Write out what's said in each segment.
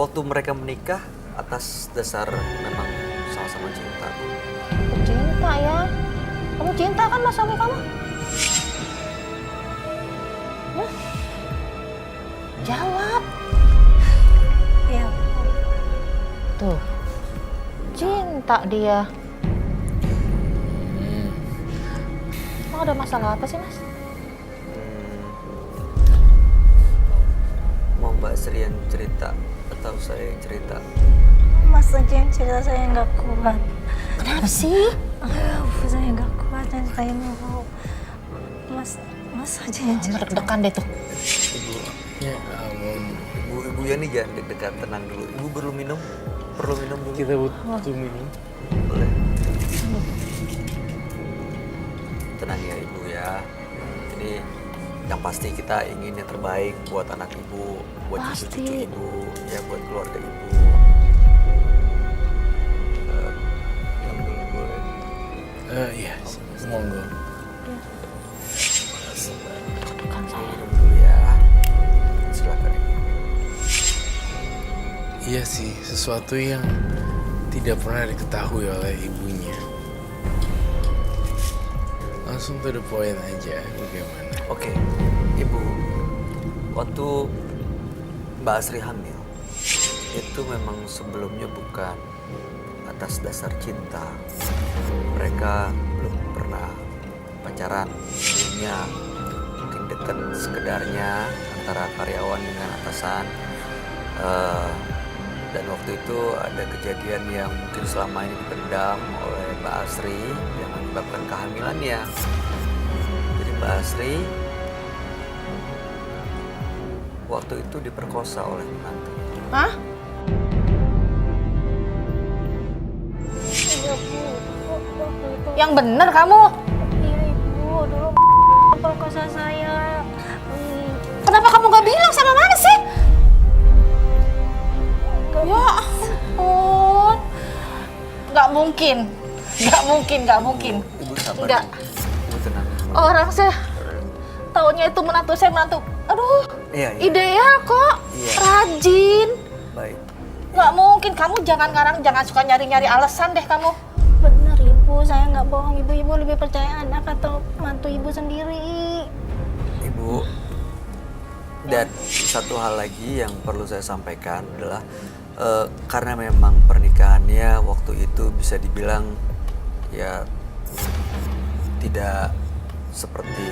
waktu mereka menikah atas dasar memang sama-sama cinta. Cinta ya? Kamu cinta kan sama suami kamu? Hah? Jawab. Iya. Tuh, cinta dia. Emang ada masalah apa sih, Mas? Mau Mbak Sri yang cerita atau saya yang cerita? Mas aja yang cerita, saya nggak kuat. Kenapa sih? Saya nggak kuat dan saya mau Mas aja yang cerita. Deg-degan deh tuh. Ibu, Ya ampun. ibu ya nih jangan deg-degan, tenang dulu. Ibu perlu minum dulu. Kita butuh minum. Boleh. Tenang ya ibu ya. Ini yang pasti kita ingin yang terbaik buat anak ibu, buat cucu-cucu ibu, ya buat keluarga ibu. Minum dulu boleh. Iya, monggo. Kan saya. Minum dulu ya. Silakan ibu. Iya sih, sesuatu yang tidak pernah diketahui oleh ibunya. Langsung to the point aja, bagaimana? Oke, ibu. Waktu Mbak Asri hamil, itu memang sebelumnya bukan atas dasar cinta. Mereka belum pernah pacaran sebelumnya. Mungkin dekat sekedarnya antara karyawan dengan atasan. Dan waktu itu ada kejadian yang mungkin selama ini dipendam oleh Mbak Asri yang menyebabkan kehamilannya. Jadi Mbak Asri waktu itu diperkosa oleh menantu. Hah? Iya Bu, waktu itu. Yang bener kamu? Iya Ibu, dulu perkosa saya. Kenapa kamu gak bilang sama mana sih? Ya ampun. Gak mungkin. Ibu sabar. Enggak. Ibu tenang. Orang saya taunya itu menantu saya menantu. Aduh, Iya. ideal kok. Iya. Rajin. Baik. Gak mungkin, kamu jangan suka nyari-nyari alasan deh kamu. Benar Ibu, saya nggak bohong. Ibu lebih percaya anak atau mantu Ibu sendiri. Ibu. Dan satu hal lagi yang perlu saya sampaikan adalah karena memang pernikahannya waktu itu bisa dibilang ya tidak seperti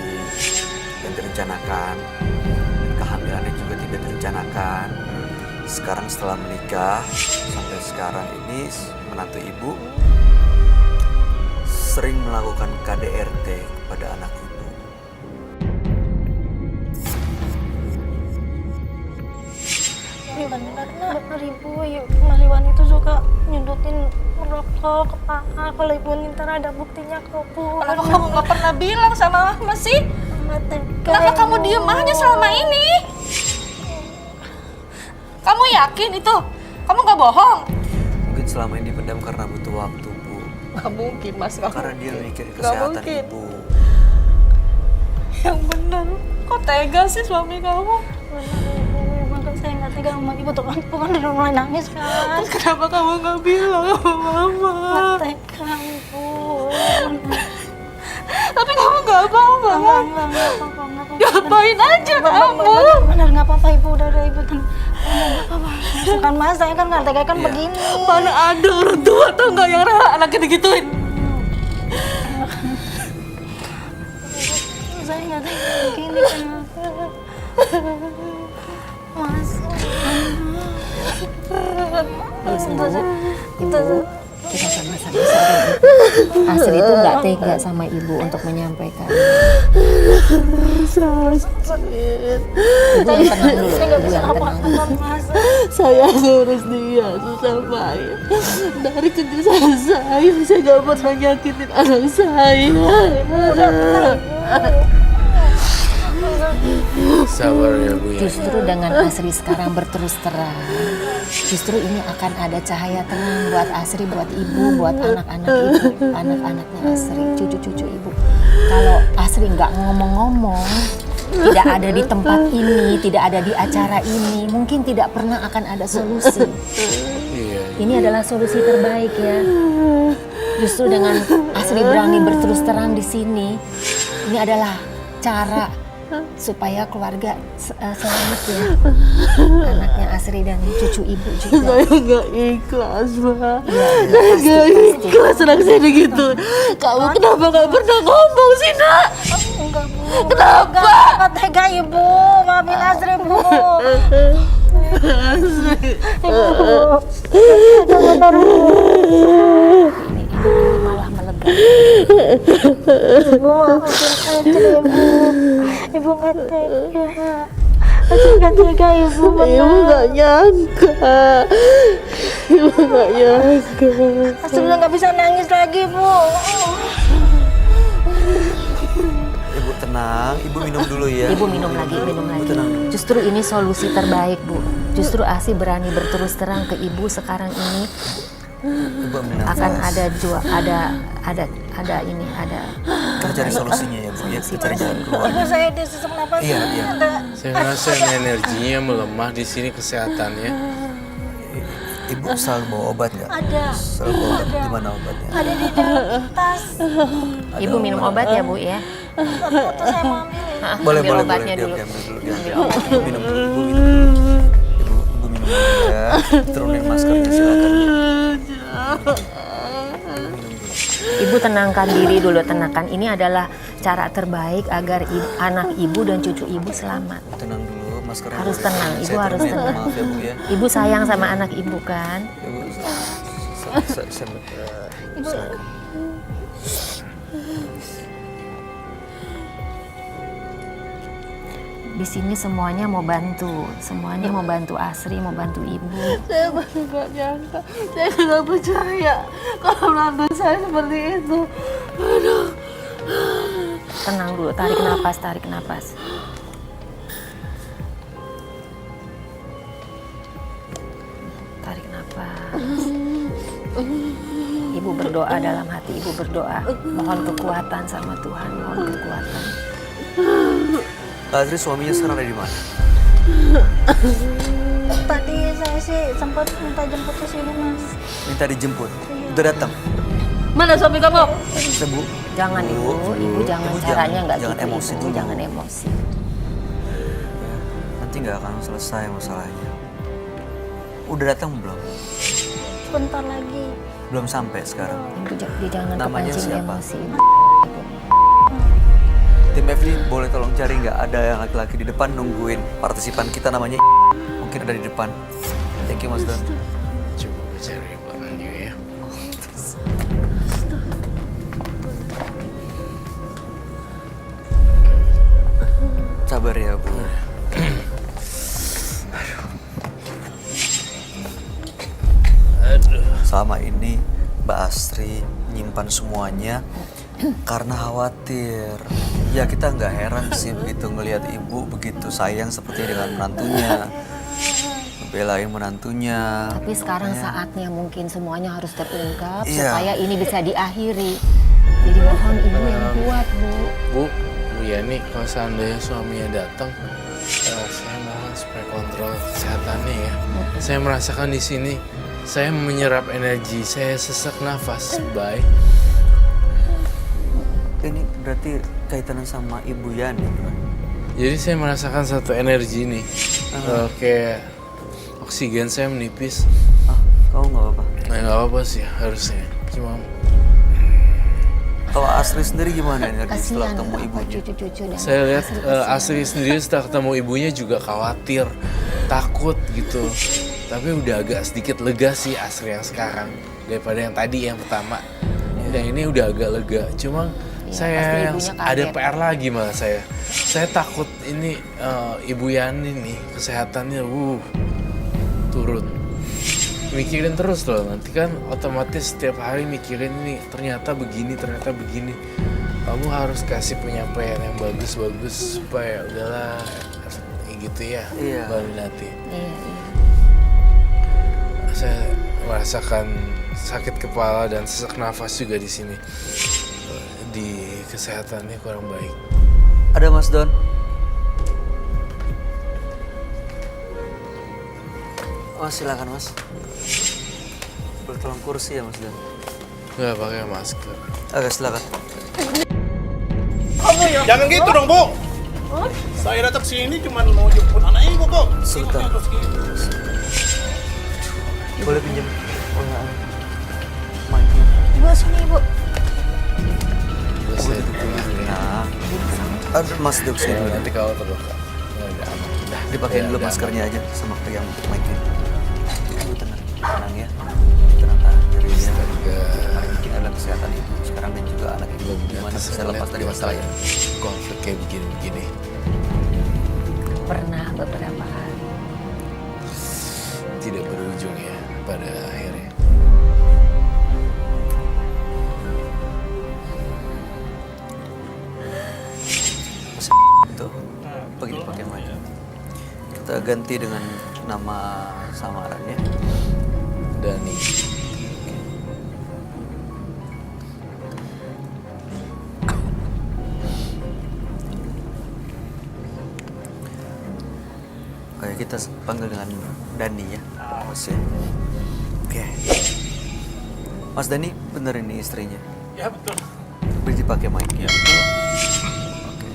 yang direncanakan, dan kehamilannya juga tidak direncanakan. Sekarang setelah menikah sampai sekarang ini menantu ibu sering melakukan KDRT kepada anak ibu. Benar Ibu, Mas Iwan itu suka nyudutin rokok ke paha. Kalau Ibu ntar ada buktinya kok Bu. Kenapa kamu gak pernah bilang sama Mas sih? Mati. Kenapa kamu diem aja selama ini? Kamu yakin itu? Kamu gak bohong? Mungkin selama ini dipendam karena butuh waktu, Bu. Gak mungkin, Mas. Karena dia mikirin kesehatan mungkin. ibu. Yang benar. Kok tega sih suami kamu? Benar Ibu, emang saya nggak tega sama Ibu tuh kan. Bukan udah mulai nangis kan. Terus kenapa kamu gak bilang sama Mama? Nggak tega Ibu. Tapi kamu gak apa-apa kan? Nggak apa-apa. Ngapain aja kamu? Benar nggak apa-apa Ibu, udah Ibu tenang. Nggak apa-apa. Bukan Mas, saya kan nggak tega kan Iya. begini. Mana ada orang tua tuh gak yang rela anaknya digituin? Saya nggak tega begini kenapa? Mas. Itu Kita sama-sama sadar Ibu. Asri itu nggak tega sama Ibu untuk menyampaikan. Ibu yang tenang dulu. saya nggak Ibu bisa yang tenang. apa-apa Mas. Saya ngurus dia susah payah. Dari kecil saya gak pernah nyakitin anak saya. Sabar ya Bu ya. Justru dengan Asri sekarang berterus terang, justru ini akan ada cahaya terang buat Asri, buat Ibu, buat anak-anak Ibu, anak-anaknya Asri, cucu-cucu Ibu. Kalau Asri nggak ngomong-ngomong, tidak ada di tempat ini, tidak ada di acara ini, mungkin tidak pernah akan ada solusi. Iya. Ini adalah solusi terbaik ya. Justru dengan Asri berani berterus terang di sini, ini adalah cara supaya keluarga selamat ya. Anaknya Asri dan cucu ibu juga. Saya nggak ikhlas, Ma. Iya, Saya pasti, nggak pasti. ikhlas anak saya gitu. Kamu kenapa nggak pernah ngomong sih, Nak? Enggak, Bu. Kenapa? Enggak tega, Ibu. Maafin Asri, Bu. Ini malah melega. Ibu, maafin Asri, Bu. Ibu nggak tega. Asri nggak tega, Ibu. Ibu Benar. nggak nyangka. Ibu nggak nyangka. Asri udah nggak bisa nangis lagi, Bu. Ibu tenang, ibu minum dulu ya. Ibu minum lagi, minum lagi. Tenang. Justru ini solusi terbaik, Bu. Justru Asi berani berterus terang ke ibu sekarang ini Ibu ambil nafas. akan ada ini, ada Kita cari solusinya ya Bu ya. Kita cari jalan keluar. Ibu saya di sesak napas. Iya, iya. Saya ngerasa ini energinya melemah di sini kesehatannya. Ibu selalu bawa obat nggak? Ada. Selalu bawa obat. Di mana obatnya? Ada di dalam tas. Ibu minum obat ya, Bu ya. Itu saya mau ambilin. Boleh, Ambil boleh, obatnya boleh. dulu. Diambil dulu, Ambil diambil. obatnya. Ibu minum dulu, ibu minum dulu. Ibu minum dulu ya. Turunin maskernya silakan. Ibu tenangkan diri dulu, tenangkan. Ini adalah cara terbaik agar anak ibu dan cucu ibu selamat. Tenang dulu, maskernya. Harus boleh. tenang, ibu Saya harus turunin, tenang. Maaf ya Bu ya. Ibu sayang sama anak ibu kan? Ibu, silakan. Di sini semuanya mau bantu, semuanya mau bantu Asri, mau bantu ibu. Saya baru nggak nyangka. Saya nggak percaya kalau menantu saya seperti itu. Aduh. Tenang dulu, tarik napas, tarik napas. Tarik napas. Ibu berdoa dalam hati, ibu berdoa. Mohon kekuatan sama Tuhan, mohon kekuatan. Kak Azri suaminya sekarang ada di mana? Tadi saya sih sempat minta jemput ke sini, Mas. Minta dijemput. Udah datang. Mana suami kamu? Bisa Bu? Jangan ibu jangan Ibu caranya nggak jangan gitu emosi ibu, dulu. jangan emosi. Nanti nggak akan selesai masalahnya. Udah datang belum? Sebentar lagi. Belum sampai sekarang. Ibu jangan Namanya kepancing siapa? emosi. Ibu. Tim Evelyn boleh tolong cari nggak ada yang laki-laki di depan nungguin partisipan kita namanya mungkin ada di depan. Thank you Mas Don. Coba cari orangnya ya. Sabar ya Bu. Aduh. Selama ini Mbak Astri nyimpan semuanya karena khawatir. Ya kita nggak heran sih begitu ngelihat ibu begitu sayang seperti dengan menantunya, belain menantunya. Tapi sekarang saatnya mungkin semuanya harus terungkap Iya. supaya ini bisa diakhiri. Jadi mohon ibu yang kuat, Bu. Bu Yani, kalau seandainya suaminya datang, saya mohon supaya kontrol kesehatannya ya. Saya merasakan di sini, saya menyerap energi, saya sesak nafas. Bye. Ini berarti kaitannya sama Ibu Yani, bro. Jadi saya merasakan satu energi nih, kayak oksigen saya menipis. Ah, kau nggak apa-apa. Nggak apa-apa sih harusnya, cuma Kalau Astri sendiri gimana energi setelah Kasihan ketemu apa ibunya? cucu-cucu dan saya lihat Asri kasihan. Asri sendiri setelah ketemu ibunya juga khawatir, takut gitu. Tapi udah agak sedikit lega sih Asri yang sekarang daripada yang tadi yang pertama. Dan ini udah agak lega. Cuma Iya, saya pasti yang ibunya ada kaget. PR lagi malah saya. Saya takut ini Ibu Yani nih kesehatannya turun. Mikirin terus loh, nanti kan otomatis setiap hari mikirin ini ternyata begini. Kamu harus kasih penyampaian yang bagus-bagus supaya udahlah gitu ya, Iya. Mbak Minati. Iya, iya. Saya merasakan sakit kepala dan sesak nafas juga di sini. Di kesehatannya kurang baik. Ada Mas Don. Mas, silakan Mas. Boleh tolong kursi ya Mas Dan? Nggak pakai masker. Oke, silakan. Jangan gitu dong, Bu. Saya datang sini cuma mau jemput anak ibu kok. Sebentar. Terus gitu. Boleh pinjam? Mic-nya. Ibu sini ibu. Terus saya dukung dulu ya. Nah, Mas duduk sini dulu. Nanti kalau terluka. Nggak ada aman. Dah, Dipakein udah, dulu udah maskernya aja sama pegang mic-nya. Ibu tenang, tenang ya. Tenang tahan diri ya. Astaga. Paling bikin adalah kesehatan ibu sekarang dan juga anak ibu. Gimana bisa lepas dari masalah ini? Konflik kayak begini-begini. Pernah beberapa kali. Tidak berujung ya pada akhirnya. Itu begini pakai mic. Kita ganti dengan nama samarannya. Dani. Kayak kita panggil dengan Dani ya. Mas ya. Oke. Mas Dani bener ini istrinya. Ya betul. Boleh dipakai mic ya. Oke.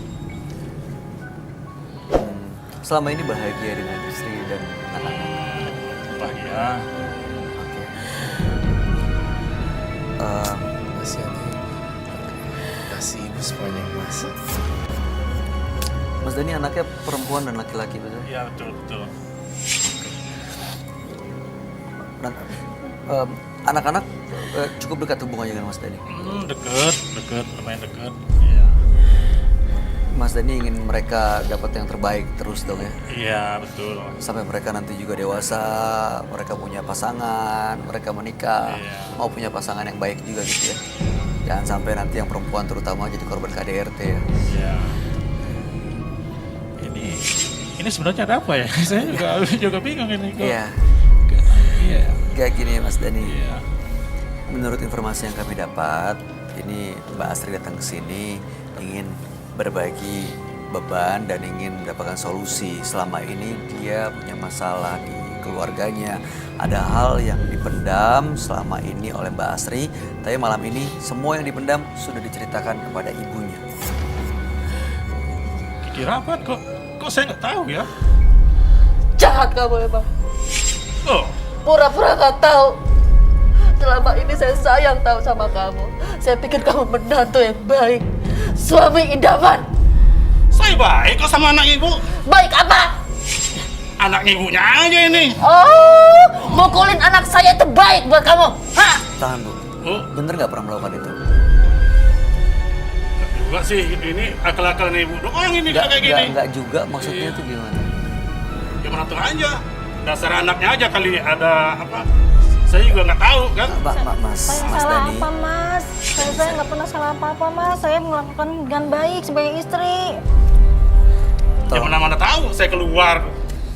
Selama ini bahagia dengan istri dan anak-anak. Bahagia. Oke. Masih ada. Kasih ibu sepanjang masa. Mas Dani anaknya perempuan dan laki-laki betul? Ya betul betul. Dan anak-anak cukup dekat hubungannya dengan Mas Dani. Deket, lumayan deket. Iya. Mas Dani ingin mereka dapat yang terbaik terus dong ya. Iya betul. Sampai mereka nanti juga dewasa, mereka punya pasangan, mereka menikah, Iya. mau punya pasangan yang baik juga gitu ya. Jangan sampai nanti yang perempuan terutama jadi korban KDRT ya. Iya. Ini sebenarnya ada apa ya? Saya juga bingung ini kok. Iya, Iya. kayak gini Mas Dani. Iya. Menurut informasi yang kami dapat, ini Mbak Astri datang ke sini ingin berbagi beban dan ingin mendapatkan solusi. Selama ini dia punya masalah di keluarganya. Ada hal yang dipendam selama ini oleh Mbak Astri, tapi malam ini semua yang dipendam sudah diceritakan kepada ibunya. Kira apa kok saya nggak tahu ya? Jahat kamu emang. Oh, Pura-pura gak tahu. Selama ini saya sayang tahu sama kamu. Saya pikir kamu menantu yang baik. Suami idaman. saya baik kok sama anak ibu. Baik apa? Anak ibunya aja ini. Oh, mukulin anak saya itu baik buat kamu. Hah? Tahan Bu, Oh, bener nggak pernah melakukan itu? juga sih ini akal-akalan ibu doang ini kayak gini. Nggak juga, maksudnya itu gimana? Ya menantu aja. Dasar anaknya aja kali ada apa? Saya juga nggak tahu kan. Mas Saya Mas salah Dani. apa mas? Saya nggak pernah salah apa-apa mas. Saya melakukan dengan baik sebagai istri. Ya Tolong. mana-mana tahu saya keluar.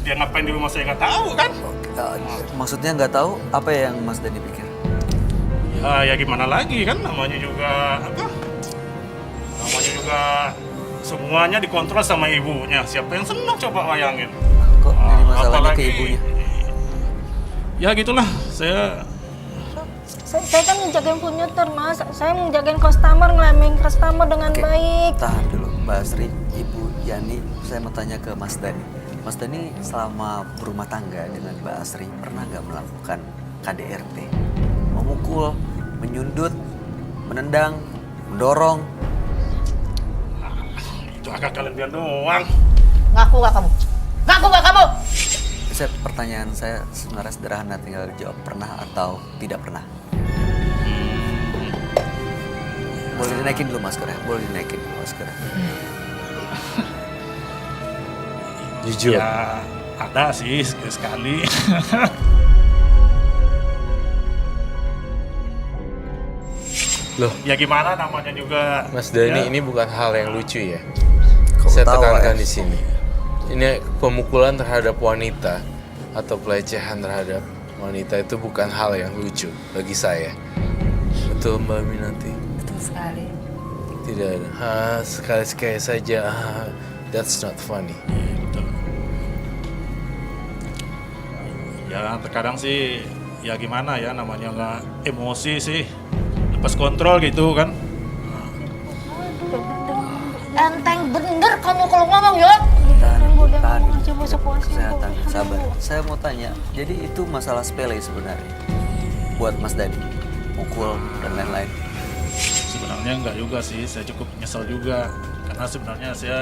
Dia ngapain di rumah saya nggak tahu kan? Maksudnya nggak tahu apa yang Mas Dani pikir? Ya gimana lagi kan namanya juga apa? Namanya juga semuanya dikontrol sama ibunya. Siapa yang senang coba bayangin? Kok jadi masalahnya ke Apalagi- ibunya? Ya gitulah, saya Saya kan menjagain komputer mas. Saya menjagain customer, ngelamin customer dengan Oke, baik. tahan dulu Mbak Astri, Ibu Yani, saya mau tanya ke Mas Dani. Mas Dani selama berumah tangga dengan Mbak Astri pernah nggak melakukan KDRT? Memukul, menyundut, menendang, mendorong? itu agak kalian doang. Ngaku gak kamu? Ngaku gak kamu? Pertanyaan saya sebenarnya sederhana, tinggal jawab pernah atau tidak pernah. Boleh dinaikin dulu maskernya, boleh dinaikin dulu maskernya. Jujur. Ya ada sih sekali. Loh, Ya gimana namanya juga. Mas Dani, ya. ini bukan hal yang lucu ya. Kok Saya ketawa, tekankan ya? di sini. Ini pemukulan terhadap wanita atau pelecehan terhadap wanita itu bukan hal yang lucu bagi saya. Betul Mbak Minanti? Betul sekali. Tidak ada. Sekali-sekali saja. That's not funny. Betul. Ya terkadang sih ya gimana ya, namanya nggak emosi sih, lepas kontrol gitu kan. Enteng bener kamu kalau ngomong ya. Tahan, aja puasa-puasa. kesehatan, sabar. Saya mau tanya, jadi itu masalah sepele sebenarnya buat Mas Dani, pukul dan lain-lain. Sebenarnya enggak juga sih, saya cukup nyesel juga karena sebenarnya saya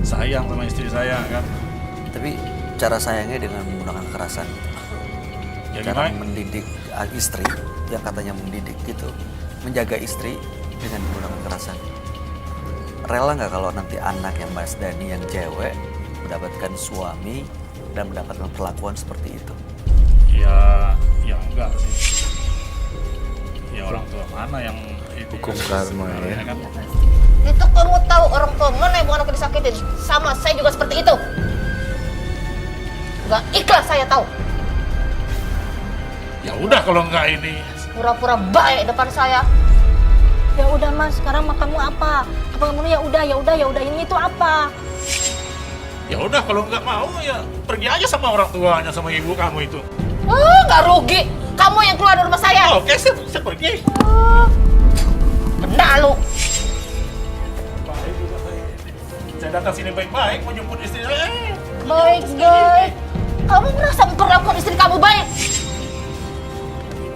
sayang sama istri saya kan. Tapi cara sayangnya dengan menggunakan kekerasan. Ya Cara gimana? mendidik istri yang katanya mendidik gitu, menjaga istri dengan menggunakan kekerasan. Rela nggak kalau nanti anak yang Mas Dani yang cewek mendapatkan suami dan mendapatkan perlakuan seperti itu? Ya enggak sih. Ya orang tua mana yang itu Hukum karma ya. kan? Itu kamu tahu orang tua mana yang bukan aku disakitin? Sama saya juga seperti itu. Gak ikhlas saya tahu. Ya udah kalau enggak ini. Pura-pura baik depan saya. Ya udah Mas, sekarang mau kamu apa? Apa kamu ya udah ini itu apa? Ya udah kalau enggak mau ya pergi aja sama orang tuanya, sama ibu kamu itu. Gak rugi. Kamu yang keluar dari rumah saya. Oke, saya pergi. Kena lu. Baik juga saya datang sini baik-baik mau jemput istri saya. Baik. Kamu merasa memperlakukan istri kamu baik?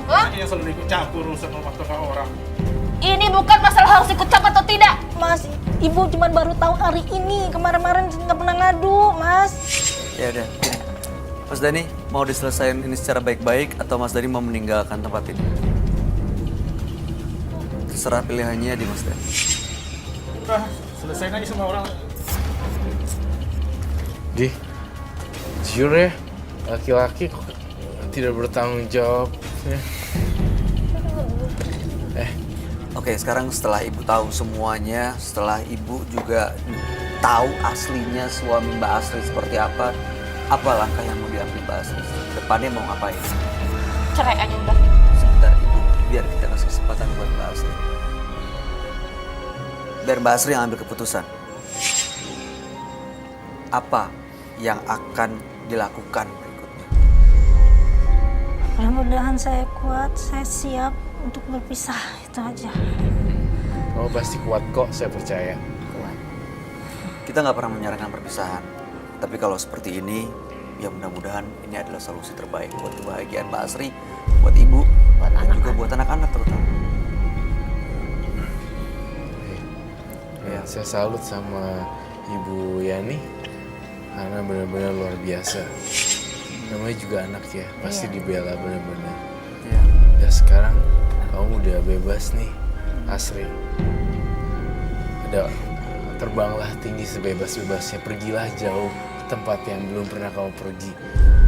Hah? Ini yang selalu ikut campur urusan rumah tangga orang. Ini bukan masalah harus ikut campur atau tidak. Mas, ibu cuma baru tahu hari ini. Kemarin-kemarin nggak pernah ngadu, Mas. Ya udah, gini. Mas Dani mau diselesaikan ini secara baik-baik atau Mas Dani mau meninggalkan tempat ini? Terserah pilihannya di Mas Dani. Udah, selesaiin aja semua orang. Di, jujur ya, laki-laki kok tidak bertanggung jawab. Ya. Oke, sekarang setelah ibu tahu semuanya, setelah ibu juga tahu aslinya suami Mbak Asri seperti apa langkah yang mau diambil Mbak Asri? Depannya mau ngapain? Cerai aja udah. Sebentar ibu, biar kita kasih kesempatan buat Mbak Asri. Biar Mbak Asri yang ambil keputusan. Apa yang akan dilakukan berikutnya? Mudah-mudahan saya kuat, saya siap untuk berpisah, itu aja. Kamu pasti kuat kok, saya percaya. Kita nggak pernah menyarankan perpisahan. Tapi kalau seperti ini, ya mudah-mudahan ini adalah solusi terbaik buat kebahagiaan Mbak Asri, buat ibu, Buat dan juga anak-anak. buat anak-anak terutama. Ya, saya salut sama Ibu Yani karena benar-benar luar biasa. Namanya juga anak ya, pasti dibela benar-benar. Ya. Dan sekarang kamu udah bebas nih, Asri. Terbanglah tinggi sebebas-bebasnya, pergilah jauh ke tempat yang belum pernah kamu pergi.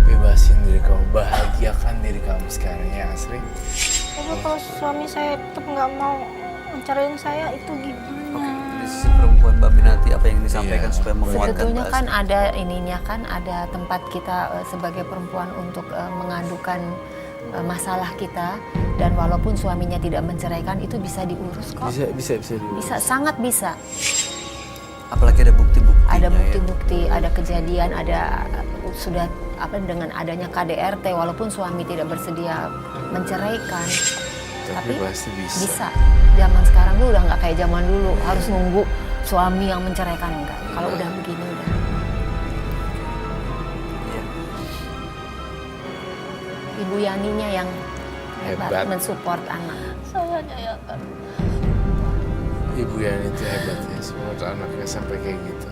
Bebasin diri kamu, bahagiakan diri kamu sekarang ya Asri. Tapi kalau suami saya tetap nggak mau mencariin saya, itu Oke, gimana? dari sisi perempuan Mbak Minati apa yang disampaikan Iya. supaya menguatkan Sebetulnya Mbak kan Asri? ada ininya kan, ada tempat kita sebagai perempuan untuk mengadukan masalah kita, dan walaupun suaminya tidak menceraikan itu bisa diurus kok. Bisa diurus. Bisa, sangat bisa. Apalagi ada bukti-buktinya Ada ya. bukti-bukti, ada kejadian, ada sudah apa dengan adanya KDRT walaupun suami tidak bersedia menceraikan. Tapi pasti bisa. Zaman sekarang tuh udah nggak kayak zaman dulu harus nunggu suami yang menceraikan, enggak. Kalau udah begini udah. Iya. Ibu Yaninya yang hebat, Hebat. mensupport anak. Saya nyayangkan. Ibu Yani itu hebat ya, semua anaknya sampai kayak gitu.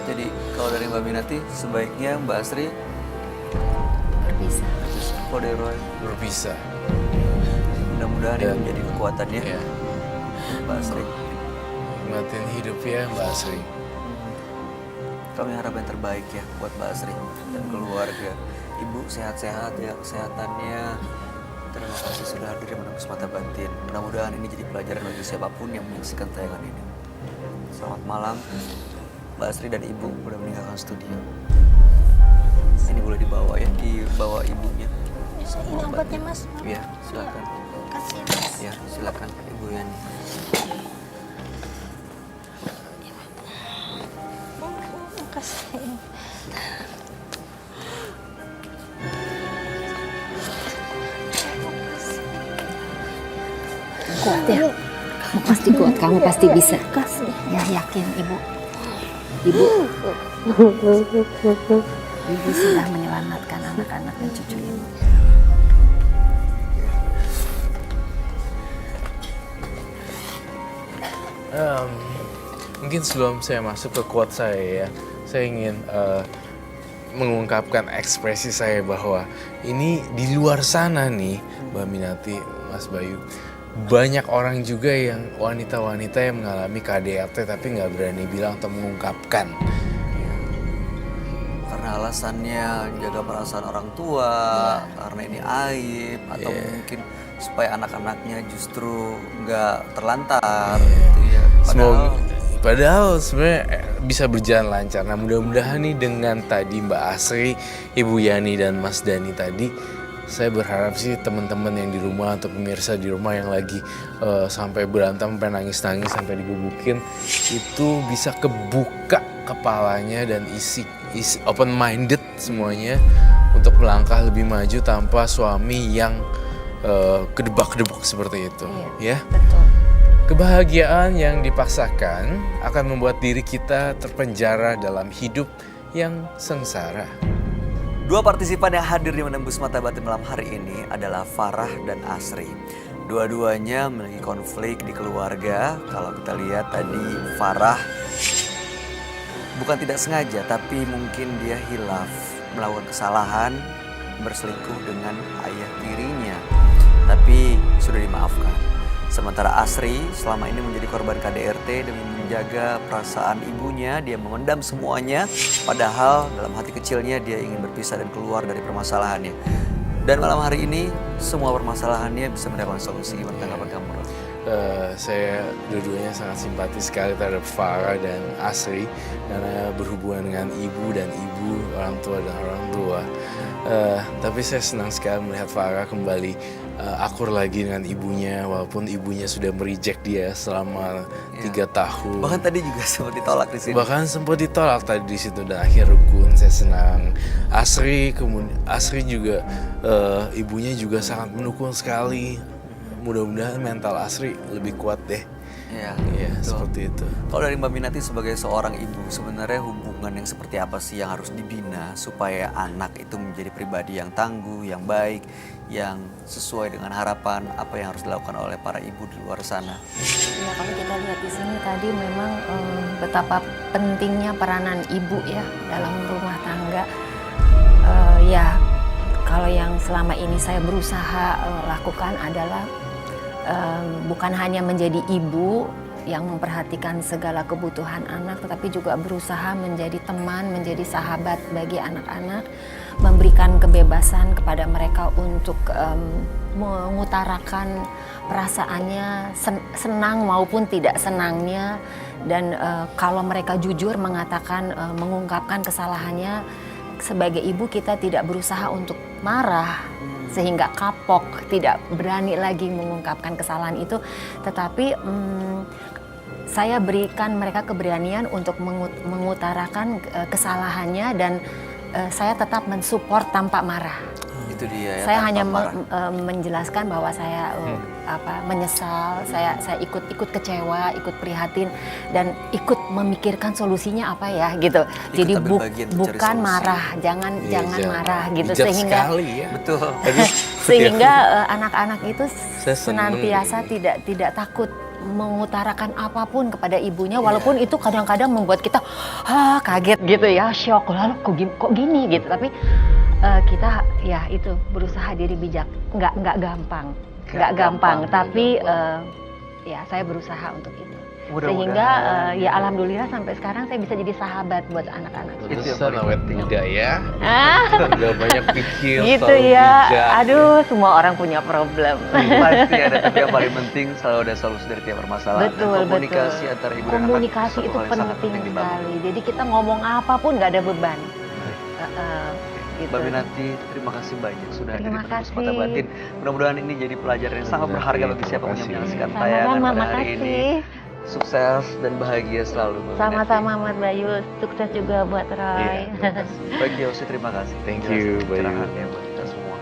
Jadi kalau dari Mbak Minati sebaiknya Mbak Asri Bisa. kode Roy. Berpisah. Mudah-mudahan ini Dan- menjadi kekuatannya Ya, Mbak Asri. nikmatin hidup ya Mbak Asri. Kami harap yang terbaik ya buat Mbak Asri dan keluarga. Ibu sehat-sehat ya, kesehatannya. Terima kasih sudah hadir menembus mata batin. Mudah-mudahan ini jadi pelajaran bagi siapapun yang menyaksikan tayangan ini. Selamat malam. Mbak Asri dan Ibu udah meninggalkan studio. Ini boleh dibawa ya, dibawa ibunya. Ini obatnya Mas. Iya, silakan. Kasih ya Mas. Ya, silakan Ibu Yani. Kasih. Kuat ya. Kamu pasti kuat, kamu pasti bisa. Kasih. Ya yakin Ibu. Ibu sudah menyelamatkan anak-anak dan cucu Ibu. Mungkin sebelum saya masuk ke quote saya ya, saya ingin mengungkapkan ekspresi saya bahwa ini di luar sana nih, Mbak Minati, Mas Bayu, banyak orang juga yang wanita-wanita yang mengalami KDRT tapi nggak berani bilang atau mengungkapkan. Karena alasannya jaga perasaan orang tua, karena ini aib, atau mungkin supaya anak-anaknya justru nggak terlantar gitu ya. Padahal sebenarnya bisa berjalan lancar. Nah mudah-mudahan nih dengan tadi Mbak Asri, Ibu Yani dan Mas Dani tadi, saya berharap sih teman-teman yang di rumah atau pemirsa di rumah yang lagi sampai berantem, sampai nangis-nangis, sampai digebukin, itu bisa kebuka kepalanya dan isi open minded semuanya untuk melangkah lebih maju tanpa suami yang kedebak-kedebak seperti itu. Iya, Ya. betul. Kebahagiaan yang dipaksakan akan membuat diri kita terpenjara dalam hidup yang sengsara. Dua partisipan yang hadir di Menembus Mata Batin malam hari ini adalah Farah dan Asri. Dua-duanya memiliki konflik di keluarga. Kalau kita lihat tadi Farah bukan tidak sengaja, tapi mungkin dia hilaf, melakukan kesalahan, berselingkuh dengan ayah tirinya. Tapi sudah dimaafkan. Sementara Asri selama ini menjadi korban KDRT demi menjaga perasaan ibunya, dia memendam semuanya. Padahal dalam hati kecilnya dia ingin berpisah dan keluar dari permasalahannya. Dan malam hari ini semua permasalahannya bisa mendapat solusi. Gimana tanggapan kamu, Rod? Saya dua-duanya sangat simpati sekali terhadap Farah dan Asri karena berhubungan dengan ibu dan ibu, orang tua dan orang tua. Tapi saya senang sekali melihat Farah kembali akur lagi dengan ibunya, walaupun ibunya sudah mereject dia selama 3 tahun. Bahkan tadi juga sempat ditolak di sini. Bahkan sempat ditolak tadi di situ dan akhir rukun. Saya senang. Asri juga ibunya juga sangat mendukung sekali. Mudah-mudahan mental Asri lebih kuat deh. Iya, Iya, betul. seperti itu. Kalau dari Mbak Minati sebagai seorang ibu, sebenarnya hubungan yang seperti apa sih yang harus dibina supaya anak itu menjadi pribadi yang tangguh, yang baik, yang sesuai dengan harapan apa yang harus dilakukan oleh para ibu di luar sana? Ya kalau kita lihat di sini tadi memang betapa pentingnya peranan ibu ya dalam rumah tangga. Ya kalau yang selama ini saya berusaha lakukan adalah bukan hanya menjadi ibu yang memperhatikan segala kebutuhan anak, tetapi juga berusaha menjadi teman, menjadi sahabat bagi anak-anak, memberikan kebebasan kepada mereka untuk mengutarakan perasaannya, senang maupun tidak senangnya, dan kalau mereka jujur mengatakan, mengungkapkan kesalahannya, sebagai ibu kita tidak berusaha untuk marah sehingga kapok, tidak berani lagi mengungkapkan kesalahan itu, tetapi saya berikan mereka keberanian untuk mengutarakan kesalahannya, dan saya tetap mensupport tanpa marah. Itu dia ya. Saya tanpa hanya marah. menjelaskan bahwa saya menyesal, saya ikut kecewa, ikut prihatin, dan ikut memikirkan solusinya apa ya gitu. Jadi ambil bagian mencari bukan solusi. marah, jangan marah gitu, Bijak sehingga sekali ya. Betul. sehingga anak-anak itu Saya seneng senantiasa tidak takut mengutarakan apapun kepada ibunya, walaupun itu kadang-kadang membuat kita kaget gitu ya, shock, lalu kok gini gitu. Tapi kita ya itu berusaha diri bijak, nggak gampang, tapi ya saya berusaha untuk itu. Mudah-mudahan. Sehingga ya alhamdulillah sampai sekarang saya bisa jadi sahabat buat anak-anak. Itu yang Terusan paling awet penting. muda ya. Ah, Udah banyak pikir. gitu selalu ya. bijak. Aduh, semua orang punya problem. Pasti ada, tapi yang paling penting selalu ada solusi dari tiap permasalahan. Dan Betul, komunikasi betul. antara ibu dan Komunikasi anak itu suatu hal yang sangat penting dibangun. sekali. Jadi kita ngomong apapun nggak ada beban. Gitu. Mbak Minati, terima kasih banyak sudah hadir di Terima Menembus kasih. Mata Batin. Mudah-mudahan ini jadi pelajaran yang sangat berharga bagi siapapun yang menyaksikan tayangan Sama-sama, pada hari ini. makasih. Sukses dan bahagia selalu, Mbak Minati. Sama-sama Mas Bayu, sukses juga buat Roy. Iya. Baik Yosi, terima kasih. Thank Jelas you, Bayu. pencerahannya buat kita semua.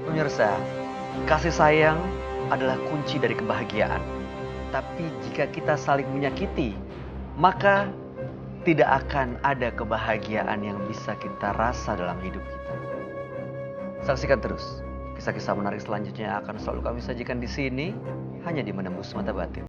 Pemirsa, kasih sayang adalah kunci dari kebahagiaan. Tapi jika kita saling menyakiti, maka tidak akan ada kebahagiaan yang bisa kita rasa dalam hidup kita. Saksikan terus kisah-kisah menarik selanjutnya yang akan selalu kami sajikan di sini, hanya di Menembus Mata Batin.